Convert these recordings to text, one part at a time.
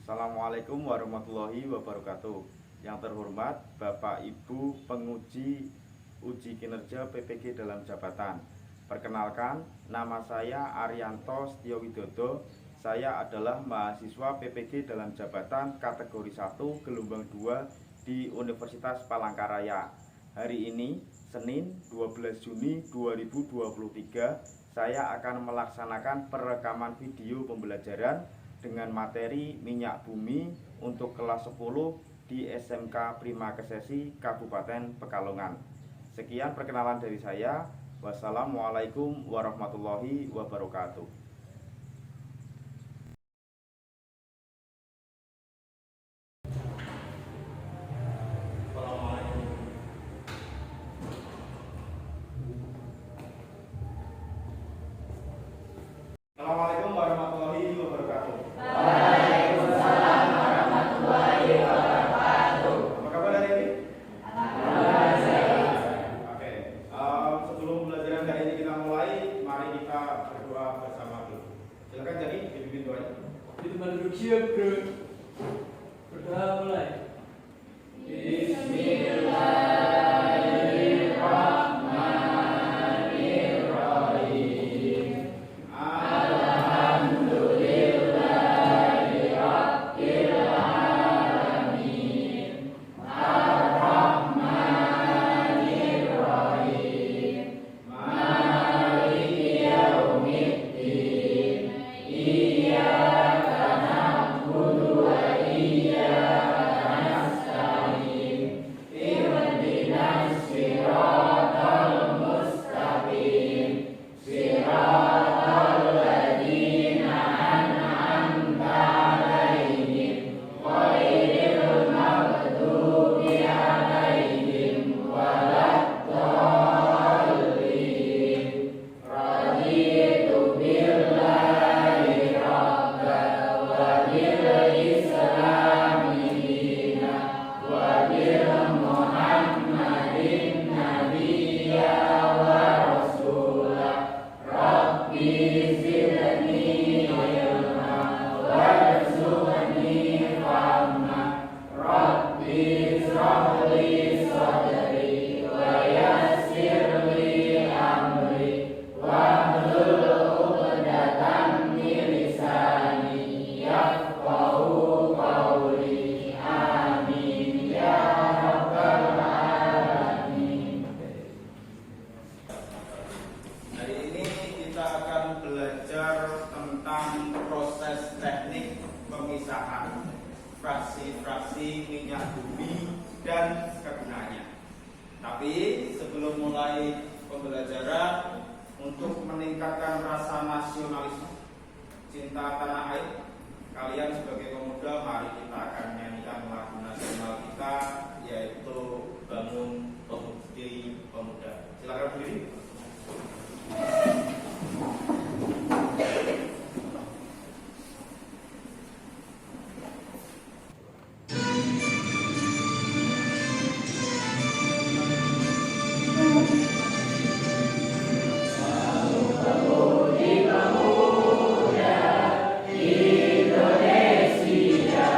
Assalamualaikum warahmatullahi wabarakatuh. Yang terhormat Bapak Ibu penguji uji kinerja PPG dalam jabatan. Perkenalkan, nama saya Arianto Setiowidodo. Saya adalah mahasiswa PPG dalam jabatan kategori 1 gelombang 2 di Universitas Palangkaraya. Hari ini, Senin 12 Juni 2023, saya akan melaksanakan perekaman video pembelajaran dengan materi minyak bumi untuk kelas 10 di SMK Prima Kesesi Kabupaten Pekalongan. Sekian perkenalan dari saya. Wassalamualaikum warahmatullahi wabarakatuh. Assalamualaikum warahmatullahi wabarakatuh. Waalaikumsalam warahmatullahi wabarakatuh. Apa kabar hari ini? Alhamdulillah. Oke, sebelum pembelajaran hari ini kita mulai, mari kita berdoa bersama dulu. Silakan jadi dipimpin doanya. Di tempat duduk siap, bro. Berdoa mulai. Hari ini kita akan belajar tentang proses teknik pemisahan fraksi-fraksi minyak bumi dan kegunaannya. Tapi sebelum mulai pembelajaran, untuk meningkatkan rasa nasionalisme, cinta tanah air, kalian sebagai pemuda, mari kita akan nyanyikan lagu nasional kita, yaitu Bangun Pemudi Pemuda. Silakan berdiri. Indonesia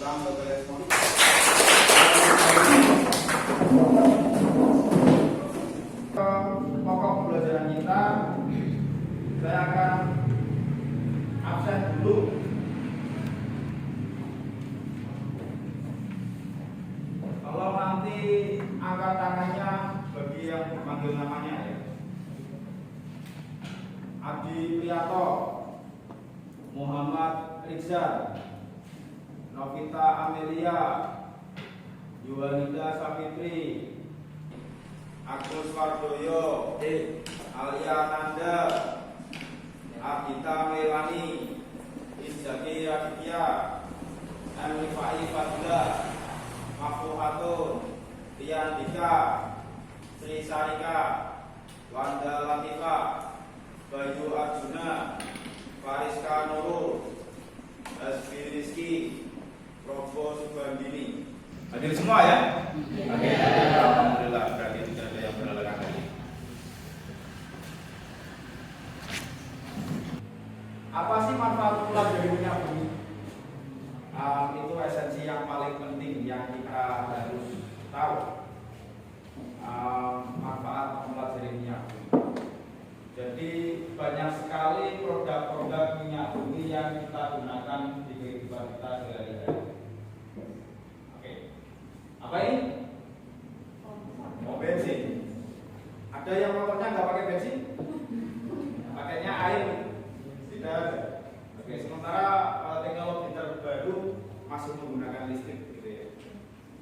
Kurang berrespon. Pokok pembelajaran kita, saya akan absen dulu. Kalau nanti angkat tangannya bagi yang dipanggil namanya ya. Adi Priyato, Muhammad Rizal, Novita Amelia, Yuwanida Safitri, Agus Wardoyo, Alia Nanda, Agita Melani, Izaki Raditya, Emifai Fadila, Mafuhatun, Tian Dika, Sri Sarika, Wanda Latifa, Bayu Arjuna, Fariska Nurul, Hasbi Rizki, Robo Subandini. Hadir semua ya? Hadir. Alhamdulillah, berarti tidak ada yang berhalangan lagi. Apa sih manfaat pulang dari minyak bumi? Itu esensi yang paling penting yang kita harus tahu. Manfaat mempelajari minyak bumi. Jadi banyak sekali produk-produk minyak bumi yang kita gunakan di kehidupan kita sehari-hari. Oke, apa ini? Oh, bensin. Ada yang motornya nggak pakai bensin? Pakainya air. Tidak ada. Oke, sementara teknologi terbaru masih menggunakan listrik, gitu ya.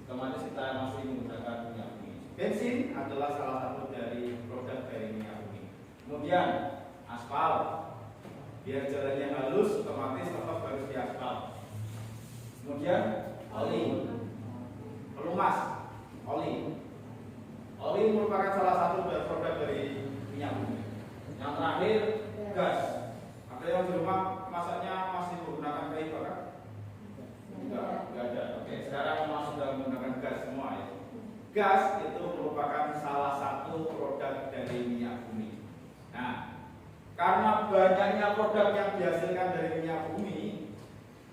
Otomatis kita masih menggunakan minyak bumi. Bensin adalah salah satu dari produk dari minyak bumi. Kemudian aspal, biar jalannya halus, otomatis tetap harus diaspal. Kemudian oli, pelumas, oli merupakan salah satu produk dari minyak bumi. Yang terakhir gas. Ada yang di rumah masaknya masih menggunakan kayu bakar? Enggak ada. Oke, sekarang sudah menggunakan gas semua ya. Gas itu merupakan salah satu produk dari minyak bumi. Nah, karena banyaknya produk yang dihasilkan dari minyak bumi,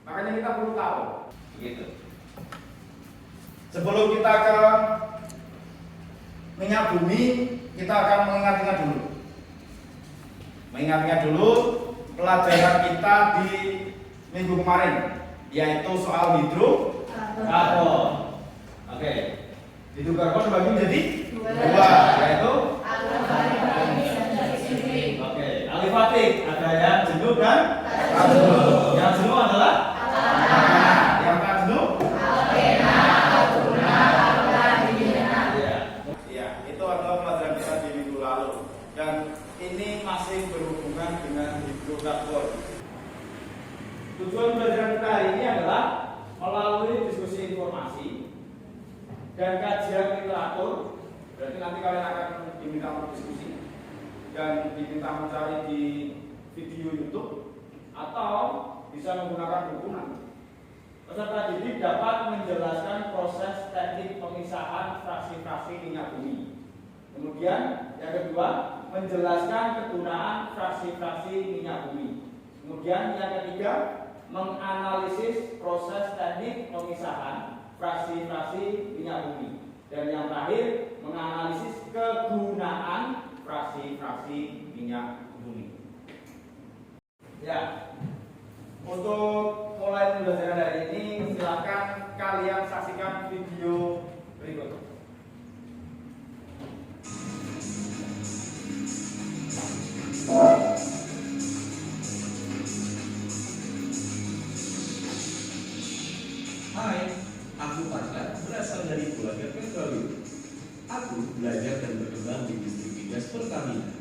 makanya kita perlu tahu. Begitu. Sebelum kita ke minyak bumi, kita akan mengingat-ingat dulu pelajaran kita di minggu kemarin, yaitu soal hidrokarbon. Oke, hidrokarbon dibagi menjadi dua, yaitu alifatik. Ada yang jenuh dan jenuh. Yang jenuh adalah yang tak jenuh ya, itu adalah pelajaran kita di minggu lalu, dan ini masih berhubungan dengan hidrokarbon. Tujuan pelajaran kita hari ini adalah melalui diskusi informasi dan kajian literatur. Berarti nanti kalian akan diminta berdiskusi dan diminta mencari di video YouTube atau bisa menggunakan bukunan. Peserta didik dapat menjelaskan proses teknik pemisahan fraksi-fraksi minyak bumi. Kemudian yang kedua, menjelaskan kegunaan fraksi-fraksi minyak bumi. Kemudian yang ketiga, menganalisis proses teknik pemisahan fraksi-fraksi minyak bumi. Dan yang terakhir, menganalisis kegunaan fraksi-fraksi minyak bumi. Ya, untuk mulai pembelajaran hari ini, silakan kalian saksikan video berikut. Hai, aku Farhan, berasal dari keluarga petrolium. Aku belajar dan berkembang di distrik migas Pertamina.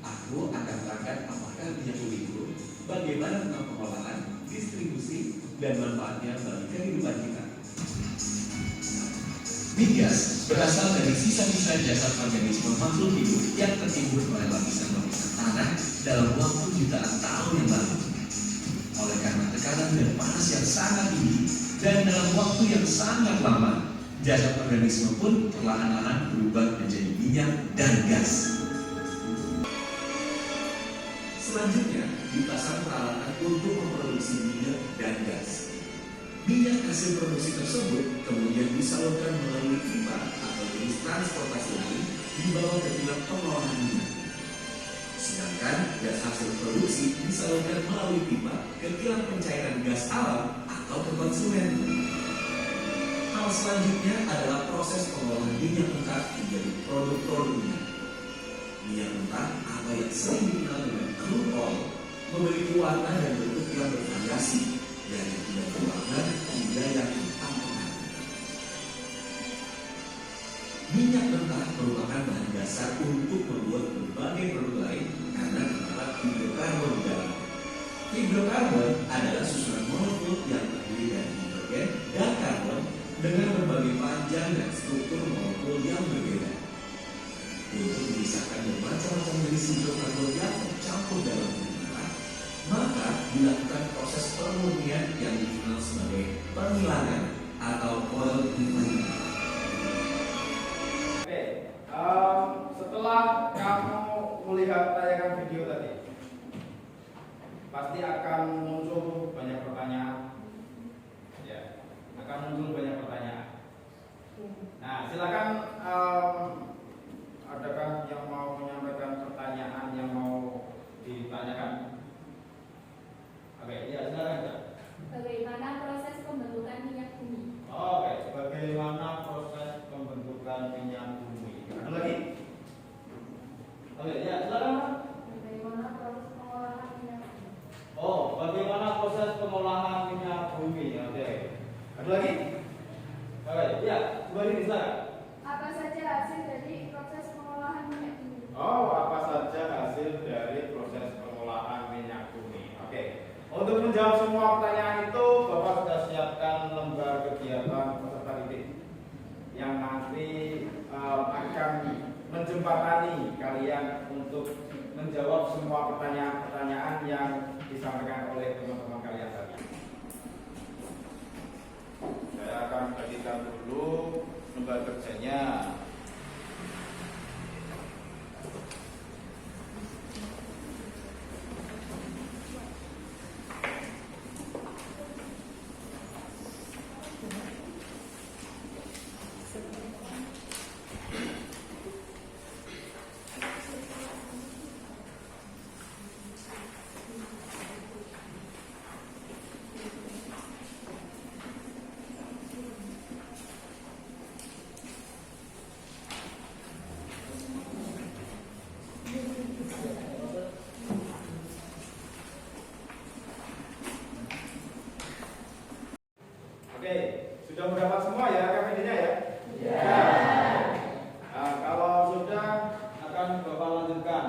Aku akan terangkan apakah minyak bumi itu, bagaimana tentang pengolahan, distribusi, dan manfaatnya bagi kehidupan kita. Migas berasal dari sisa-sisa jasad organisme makhluk hidup yang tertimbun oleh lapisan-lapisan tanah dalam waktu jutaan tahun yang lalu. Oleh karena tekanan dan panas yang sangat tinggi dan dalam waktu yang sangat lama, jasad organisme pun perlahan-lahan berubah menjadi minyak dan gas. Selanjutnya, dipasang peralatan untuk memproduksi minyak dan gas. Minyak hasil produksi tersebut kemudian disalurkan melalui pipa atau jenis transportasi lain dibawa ke kilang pengolahan minyak. Sedangkan gas hasil produksi disalurkan melalui pipa ke kilang pencairan gas alam atau ke konsumen. Hal selanjutnya adalah proses pengolahan minyak mentah menjadi produk-produk minyak. Minyak mentah atau yang sering dikenal dengan crude oil memiliki warna dan bentuk yang bervariasi dari yang tidak berwarna hingga yang hitam pekat. Minyak mentah merupakan bahan dasar untuk membuat berbagai produk lain karena terdapat hidrokarbon di dalamnya. Hidrokarbon adalah susunan molekul yang terdiri dari hidrogen dan karbon dengan berbagai panjang dan struktur molekul yang berbeda. Untuk memisahkan bermacam-macam jenis hidrokarbon yang tercampur dalam minyak mentah, maka dilakukan proses pemurnian yang dikenal sebagai penghilangan atau oil refining. Setelah kamu melihat tayangan video tadi, pasti akan muncul banyak pertanyaan. Ya, akan muncul banyak pertanyaan. Nah, silakan. Adakah yang mau menyampaikan pertanyaan yang mau ditanyakan? Oke, ya silakan. Bagaimana proses pembentukan minyak bumi? Oke, bagaimana proses pembentukan minyak bumi? Ada lagi? Oke, ya silakan. Bagaimana proses pengolahan minyak bumi? Oh, bagaimana proses pengolahan minyak bumi? Oke. Ada lagi? Oke, ya, kembali silakan. Apa saja hasil dari proses pengolahan minyak bumi? Oh, apa saja hasil dari proses pengolahan minyak bumi? Oke. Untuk menjawab semua pertanyaan itu, Bapak sudah siapkan lembar kegiatan peserta didik yang nanti akan menjembatani kalian untuk menjawab semua pertanyaan-pertanyaan yang disampaikan oleh teman-teman kalian tadi. Saya akan bagikan dulu lembar kerjanya. Oke, sudah mendapat semua ya KPD-nya ya? Ya. Nah, kalau sudah akan Bapak lanjutkan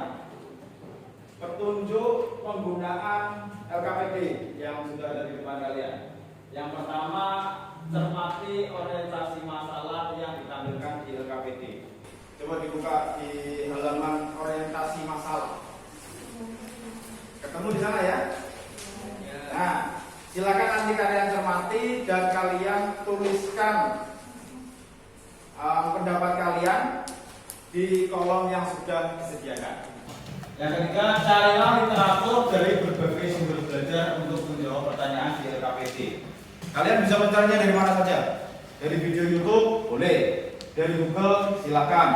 petunjuk penggunaan LKPD yang sudah ada di depan kalian. Yang pertama, cermati orientasi masalah yang ditampilkan di LKPD. Coba dibuka di halaman orientasi masalah. Ketemu di sana ya? Nah, silakan nanti kalian cermati dan kalian tuliskan pendapat kalian di kolom yang sudah disediakan. Yang ketiga, carilah literatur dari berbagai sumber belajar untuk menjawab pertanyaan di LKPD. Kalian bisa mencarinya dari mana saja. Dari video YouTube boleh, dari Google silakan.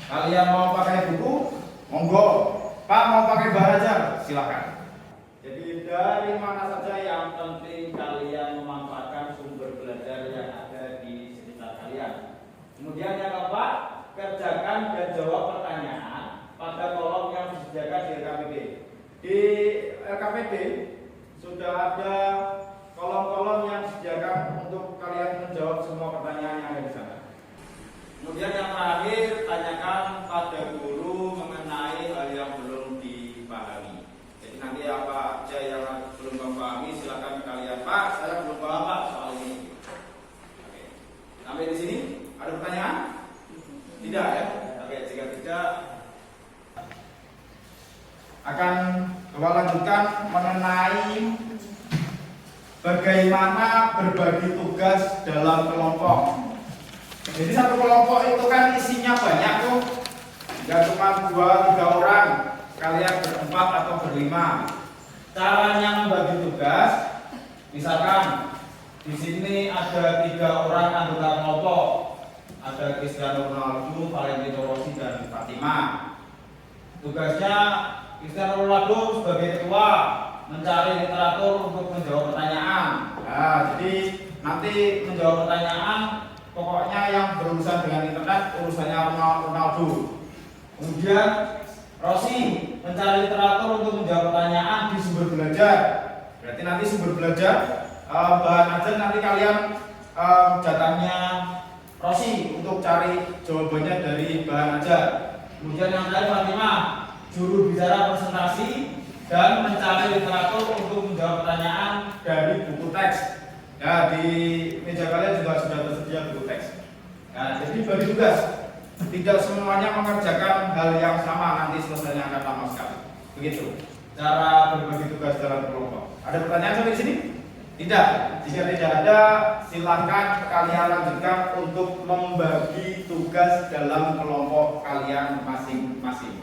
Kalian mau pakai buku, monggo. Pak mau pakai Belajar, silakan. Jadi dari mana saja yang penting kalian memanfaatkan sumber belajar yang ada di sekitar kalian. Kemudian yang keempat, kerjakan dan jawab pertanyaan pada kolom yang disediakan di LKPD. Di LKPD sudah ada kolom-kolom yang disediakan untuk kalian menjawab semua pertanyaan yang ada di sana. Kemudian yang terakhir, tanyakan pada guru mengenai hal yang belum dipahami. Jadi nanti apa aja yang belum kamu pahami, silakan kalian, Pak, saya belum paham Pak soal ini. Oke. Sampai di sini ada pertanyaan? Tidak ya? Oke, jika tidak, akan Bapak lanjutkan mengenai bagaimana berbagi tugas dalam kelompok. Jadi satu kelompok itu kan isinya banyak tuh, nggak cuma 2-3 orang, kalian berempat atau berlima. Caranya membagi tugas, misalkan Di sini ada 3 orang anggota kelompok. Ada Cristiano Ronaldo, Valentino Rossi, dan Fatima. Tugasnya Cristiano Ronaldo sebagai ketua mencari literatur untuk menjawab pertanyaan. Nah, jadi nanti menjawab pertanyaan pokoknya yang berurusan dengan internet urusannya Ronaldo. Kemudian Rossi mencari literatur untuk menjawab pertanyaan di sumber belajar. Berarti nanti sumber belajar bahan ajar nanti kalian jatahnya Rossi untuk cari jawabannya dari bahan ajar. Kemudian yang terakhir Fatima, juru bicara presentasi dan mencari literatur untuk menjawab pertanyaan dari buku teks. Ya, di meja kalian juga sudah tersedia buku teks. Nah, jadi bagi tugas, tidak semuanya mengerjakan hal yang sama, nanti selesainya akan lama sekali. Begitu cara berbagi tugas dalam kelompok. Ada pertanyaan sampai di sini? Tidak. Jika tidak ada, silakan kalian lanjutkan untuk membagi tugas dalam kelompok kalian masing-masing.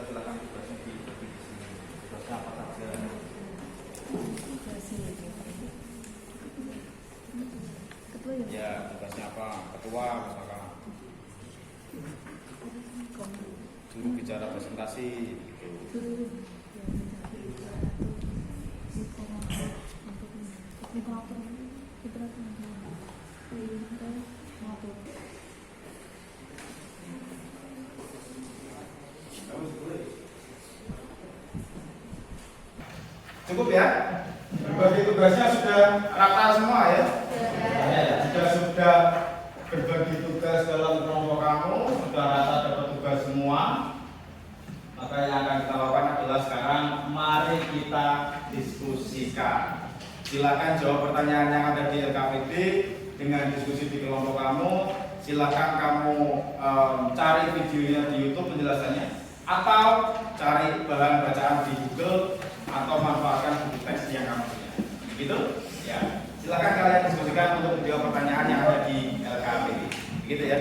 Silakan tugasnya dibagi di sini. Tugasnya apa saja? Ya, tugasnya apa? Ketua misalkan. Juru bicara presentasi. Cukup ya? Berbagi tugasnya sudah rata semua ya? Ya, jika sudah berbagi tugas dalam kelompok kamu, sudah rata dapat tugas semua, maka yang akan kita lakukan adalah sekarang mari kita diskusikan. Silakan jawab pertanyaan yang ada di LKPD dengan diskusi di kelompok kamu. Silakan kamu cari videonya di YouTube penjelasannya, atau cari bahan bacaan di Google, atau manfaatkan buku teks yang kamu punya. Begitu? Ya. Silakan kalian diskusikan untuk menjawab pertanyaan yang ada di LKPD. Begitu ya.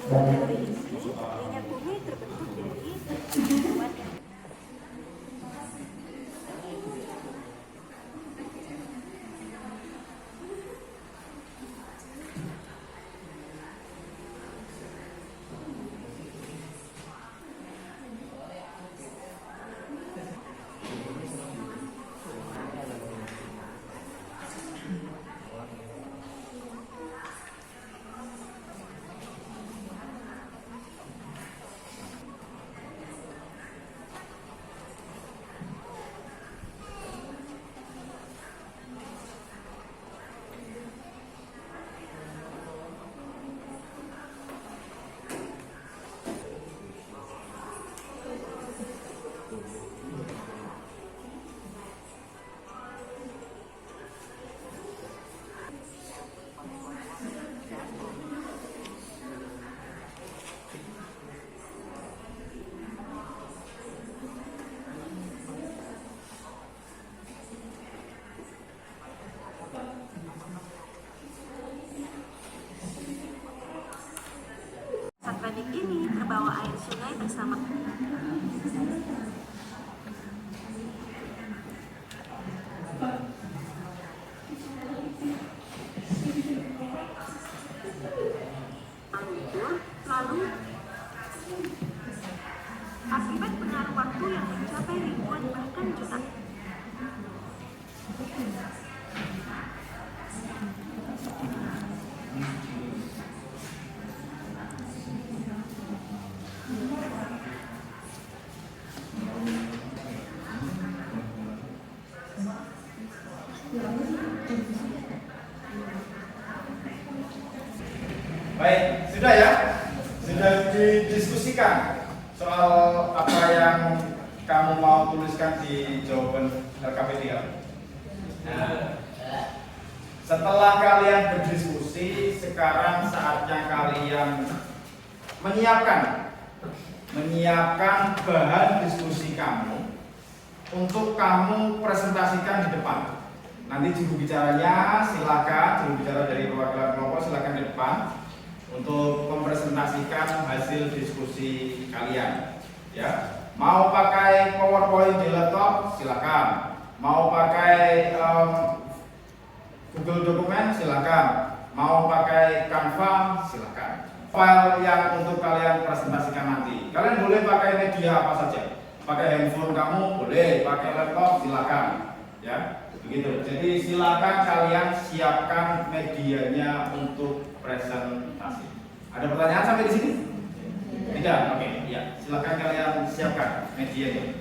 Menurut teori ini, minyak bumi terbentuk dari awan yang Baik, sudah ya? Sudah didiskusikan soal apa yang kamu mau tuliskan di jawaban LKP 3. Nah, setelah kalian berdiskusi, sekarang saatnya kalian menyiapkan bahan diskusi kamu untuk kamu presentasikan di depan. Nanti juru bicaranya silakan, juru bicara dari perwakilan kelompok silakan di depan untuk mempresentasikan hasil diskusi kalian. Ya, mau pakai PowerPoint di laptop silakan, mau pakai Google Dokumen silakan, mau pakai Canva silakan. File yang untuk kalian presentasikan nanti, kalian boleh pakai media apa saja, pakai handphone kamu boleh, pakai laptop silakan, ya begitu. Jadi silakan kalian siapkan medianya untuk presentasi. Ada pertanyaan sampai di sini? Tidak, oke, ya silakan kalian siapkan medianya.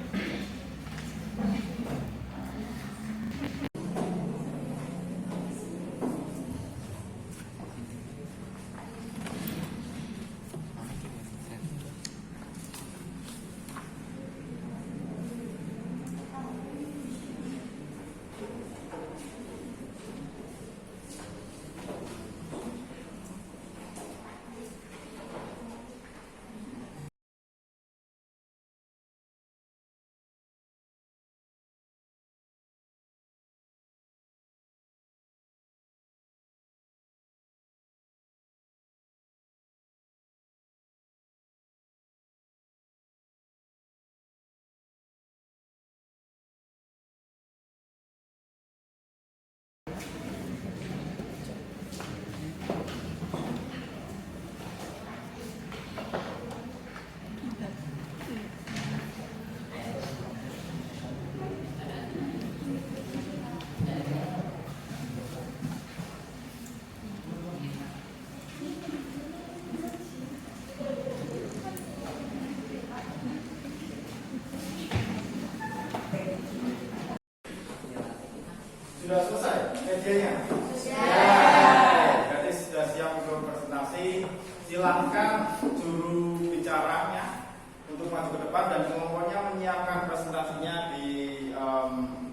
Sudah selesai medianya? Sudah. Berarti sudah siap untuk presentasi. Silakan juru bicaranya untuk maju ke depan dan kelompoknya menyiapkan presentasinya di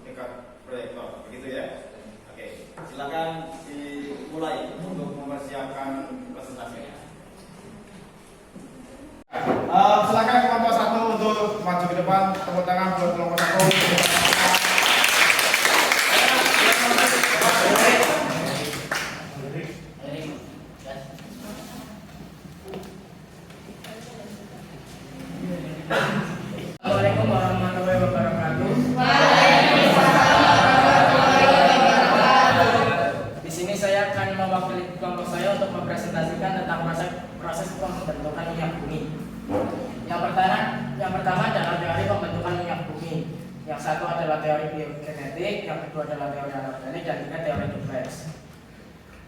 dekat proyektor, begitu ya? Oke, silakan dimulai untuk mempersiapkan presentasinya. Silakan kelompok 1 untuk maju ke depan. Tepuk tangan buat kelompok 1. Assalamualaikum warahmatullahi wabarakatuh. Di sini saya akan mewakili kelompok saya untuk mempresentasikan tentang proses pembentukan minyak bumi. Yang pertama adalah teori pembentukan minyak bumi. Yang satu adalah teori biokinetik, yang kedua adalah teori anorganik, dan tiga teori Duplex.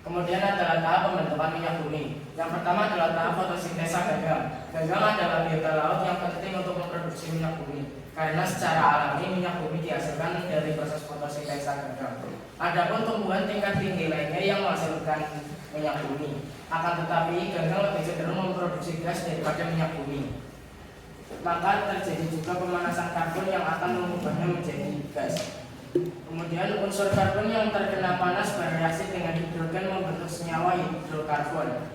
Kemudian adalah tahap pembentukan minyak bumi. Yang pertama adalah tahap fotosintesa gagang. Gagang adalah biota laut yang penting untuk memproduksi minyak bumi. Karena secara alami minyak bumi dihasilkan dari proses fotosintesa gagang. Adapun tumbuhan tingkat tinggi lainnya yang menghasilkan minyak bumi. Akan tetapi gagang lebih cenderung memproduksi gas daripada minyak bumi. Maka terjadi juga pemanasan karbon yang akan mengubahnya menjadi gas. Kemudian unsur karbon yang terkena panas bereaksi dengan hidrogen membentuk senyawa hidrokarbon.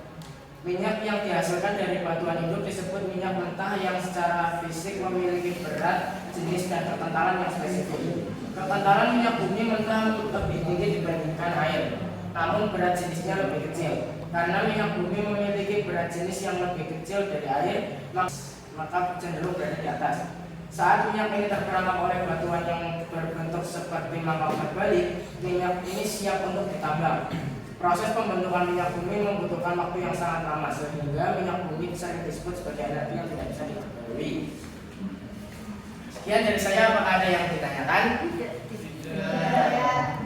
Minyak yang dihasilkan dari batuan hidup disebut minyak mentah yang secara fisik memiliki berat, jenis, dan kekentalan yang spesifik. Kekentalan minyak bumi mentah lebih tinggi dibandingkan air, namun berat jenisnya lebih kecil. Karena minyak bumi memiliki berat jenis yang lebih kecil dari air, maka cenderung berada di atas. Saat minyak ini terperangkap oleh batuan yang berbentuk seperti mangkok berbalik, minyak ini siap untuk ditambang. Proses pembentukan minyak bumi membutuhkan waktu yang sangat lama, sehingga minyak bumi bisa disebut sebagai energi yang tidak bisa diperbarui. Sekian dari saya, apakah ada yang ditanyakan?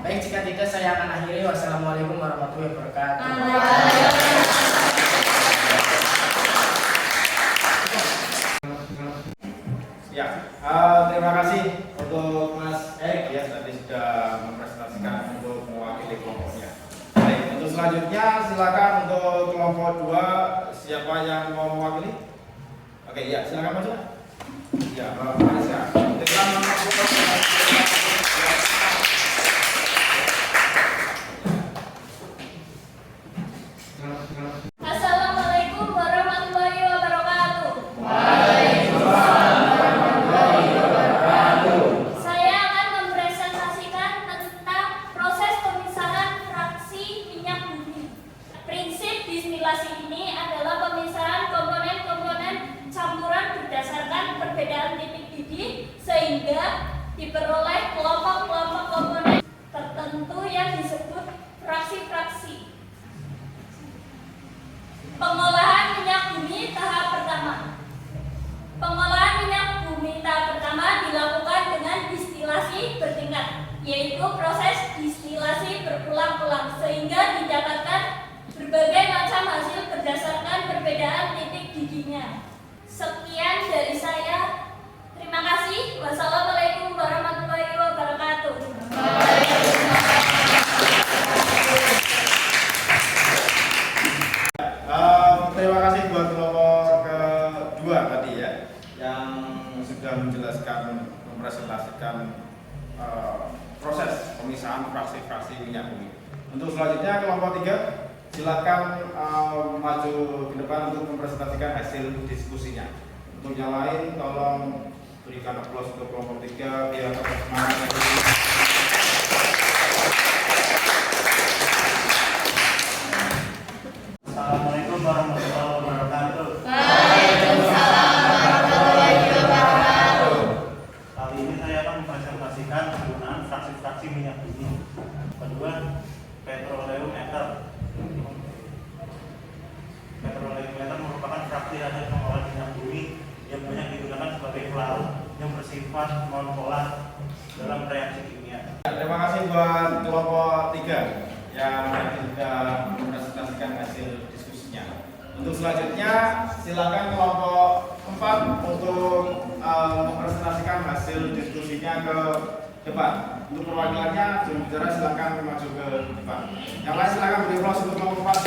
Baik, jika tidak saya akan akhiri. Wassalamualaikum warahmatullahi wabarakatuh. Ya, terima kasih untuk Mas Erik ya tadi sudah mempresentasikan untuk mewakili kelompoknya. Baik, untuk selanjutnya silakan untuk kelompok 2, siapa yang mau mewakili? Oke, ya, silakan maju. Ya, Mbak Malaysia. Assalamualaikum warahmatullahi wabarakatuh. Saya akan mempresentasikan tentang proses pemisahan fraksi minyak bumi. Prinsip distilasi ini adalah pemisahan komponen-komponen campuran berdasarkan perbedaan titik didih sehingga diperoleh kelompok-kelompok komponen tertentu yang disebut fraksi-fraksi. Pengolahan minyak bumi tahap pertama. Pengolahan minyak bumi tahap pertama dilakukan dengan distilasi bertingkat, yaitu proses distilasi berulang-ulang sehingga didapatkan berbagai macam hasil berdasarkan perbedaan titik didihnya. Sekian dari saya. Terima kasih. Wassalamualaikum warahmatullahi wabarakatuh. Terima kasih buat kelompok kedua tadi ya, yang sudah menjelaskan, mempresentasikan proses pemisahan fraksi-fraksi minyak bumi. Untuk selanjutnya kelompok 3, silakan maju ke depan untuk mempresentasikan hasil diskusinya. Untuk yang lain tolong berikan aplaus untuk kelompok 3 biar tetap semangat. Assalamualaikum warahmatullahi wabarakatuh. Kali ini saya akan mempresentasikan penggunaan fraksi-fraksi minyak bumi. Kedua, petroleumeter. Petroleumeter merupakan fraksi hasil pengolahan minyak bumi yang banyak digunakan sebagai pelarut yang bersifat non-polar dalam reaksi kimia. Terima kasih buat kelompok 3 yang sudah mempresentasikan hasil diskusinya. Untuk selanjutnya silakan kelompok 4 untuk mempresentasikan hasil diskusinya ke depan. Untuk perwakilannya juru bicara silakan maju ke depan. Yang lain silakan beri aplaus untuk kelompok 4.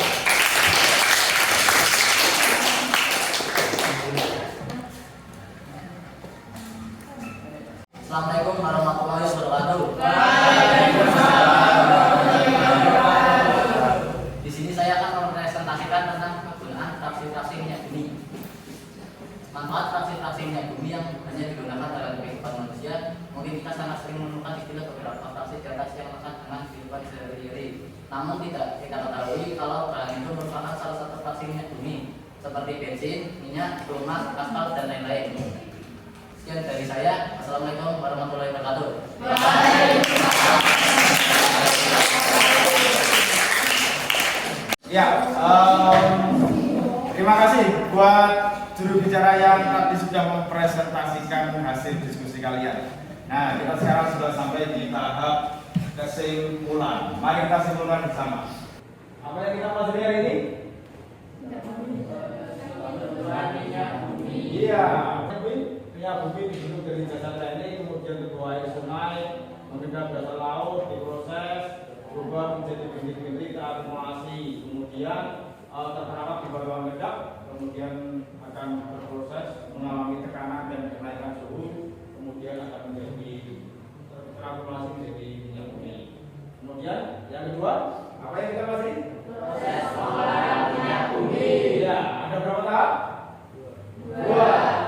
Assalamualaikum warahmatullahi wabarakatuh. Di sini saya akan mempresentasikan tentang penggunaan fraksi-fraksi minyak bumi. Manfaat fraksi-fraksi minyak bumi yang hanya digunakan dalam kehidupan manusia. Mungkin kita sangat sering menemukan istilah beberapa fraksi di atas yang lekat dengan kehidupan sehari-hari. Namun tidak kita ketahui kalau bahan itu merupakan salah satu fraksi minyak bumi seperti bensin, minyak, lemak, aspal, dan lain-lain. Sekian dari saya. Assalamualaikum warahmatullahi wabarakatuh. Ya, terima kasih buat juru bicara yang tadi sudah mempresentasikan hasil diskusi kalian. Nah, kita sekarang sudah sampai di tahap kesimpulan. Mari kita simpulkan bersama. Apa yang kita pelajari hari ini? Iya. Minyak bumi dibentuk dari jasa teknik, kemudian kedua air sungai, mengendap dasar laut, diproses, berubah menjadi bintik-bintik terakumulasi, kemudian terperangkap di bawah ledak, kemudian akan berproses mengalami tekanan dan kenaikan suhu, kemudian akan menjadi terakumulasi menjadi minyak bumi. Kemudian yang kedua, apa yang kita bahas? Proses pengolahan minyak bumi. Ya, ada berapa tahap? Dua.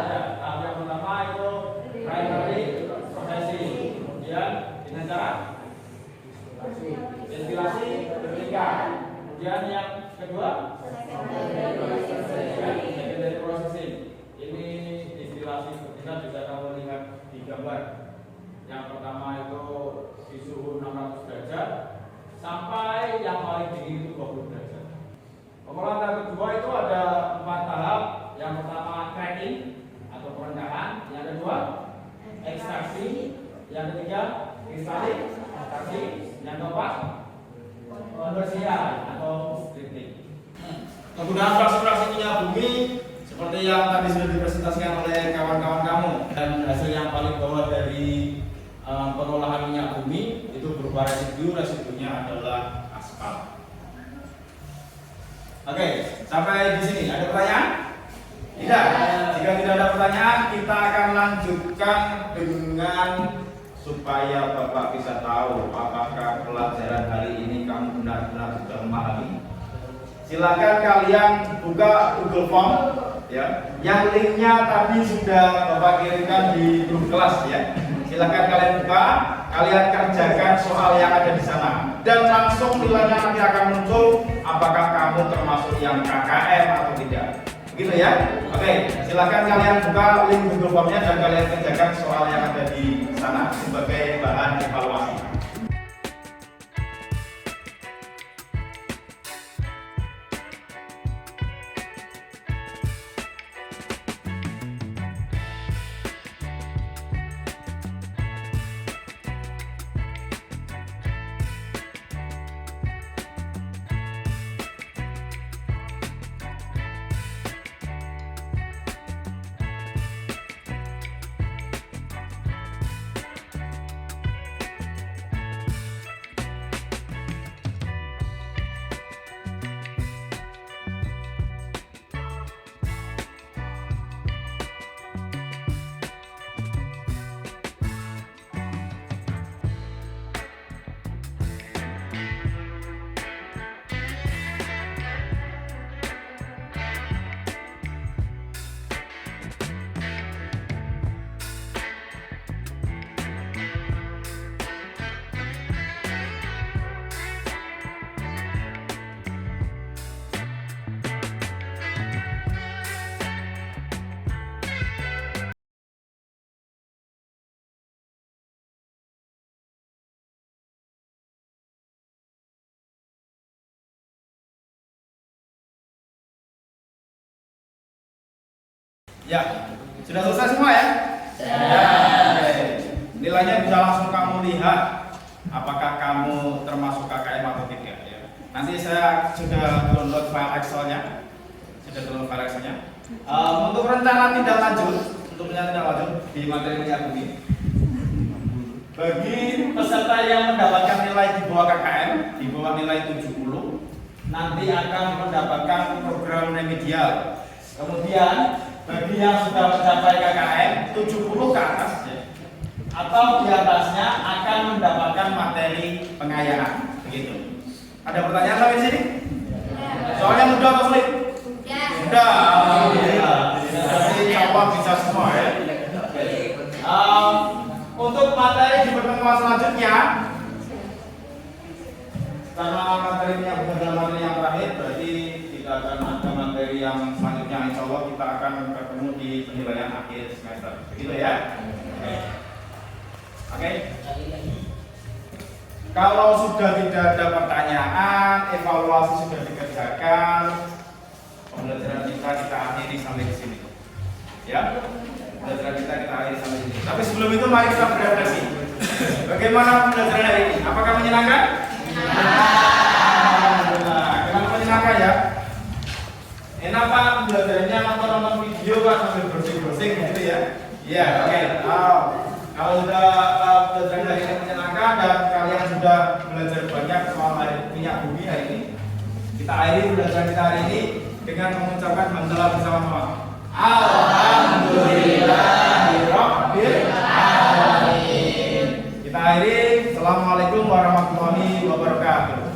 Tahap yang pertama itu primary processing, kemudian dengan cara ventilasi bertingkat, kemudian yang kedua secondary processing. Ini distilasi bertingkat bisa kamu lihat di gambar. Yang pertama itu di suhu 600 derajat sampai yang paling dingin itu 20 derajat. Pengolahan tahap kedua itu ada 4 tahap. Yang pertama cracking atau perendahan, yang kedua ekstraksi, yang ketiga kristalisasi, yang keempat pembersihan atau splitting. Penggunaan fraksi-fraksi minyak bumi seperti yang tadi sudah dipresentasikan oleh kawan-kawan kamu, dan hasil yang paling bawah dari pengolahan minyak bumi itu berupa residunya adalah aspal. Oke, sampai di sini ada pertanyaan? Tidak. Jika tidak ada pertanyaan, kita akan lanjutkan dengan supaya Bapak bisa tahu apakah pelajaran hari ini kamu benar-benar sudah memahami. Silakan kalian buka Google Form ya. Yang linknya tadi sudah Bapak kirimkan di grup kelas ya. Silakan kalian buka, kalian kerjakan soal yang ada di sana dan langsung nilainya nanti akan muncul apakah kamu termasuk yang KKM atau tidak. Begitu ya. Oke, silakan kalian buka link Google Form-nya dan kalian kerjakan soal yang ada di sana sebagai bahan evaluasi. Ya, sudah selesai semua ya? Ya. Oke. Nilainya bisa langsung kamu lihat apakah kamu termasuk KKM atau tidak ya. Nanti saya sudah download file Excel-nya. Untuk rencana tindak lanjut, di materi minyak bumi. Bagi peserta yang mendapatkan nilai di bawah KKM, di bawah nilai 70, nanti akan mendapatkan program remedial. Kemudian bagi yang sudah mencapai KKM 70 ke atas ya, atau di atasnya akan mendapatkan materi pengayaan. Begitu. Ada pertanyaan lagi di sini? Soalnya mudah atau sulit? Mudah. Alhamdulillah. Jadi coba bisa semua ya. Untuk materi di pertemuan selanjutnya, karena materinya bukan dalam materi yang terakhir, berarti tidak akan ada materi yang selanjutnya. Insya Allah kita akan ketemu di penilaian akhir semester. Begitu ya? Oke. Kalau sudah tidak ada pertanyaan, evaluasi sudah dikerjakan, pembelajaran kita akhiri sampai di sini. Ya, pembelajaran kita akhiri sampai di sini. Tapi sebelum itu mari kita berefleksi. Bagaimana pembelajaran hari ini? Apakah menyenangkan? Kenapa menyenangkan ya? Enak Pak pembelajarannya nonton video Pak sambil browsing gitu ya? Iya, oke. Kalau sudah pembelajaran hari ini menyenangkan dan kalian sudah belajar banyak soal minyak bumi hari ini, kita akhiri pembelajaran kita hari ini dengan mengucapkan hamdalah bersama-sama. Alhamdulillahirabbil alamin. Kita akhiri. Assalamualaikum warahmatullahi wabarakatuh.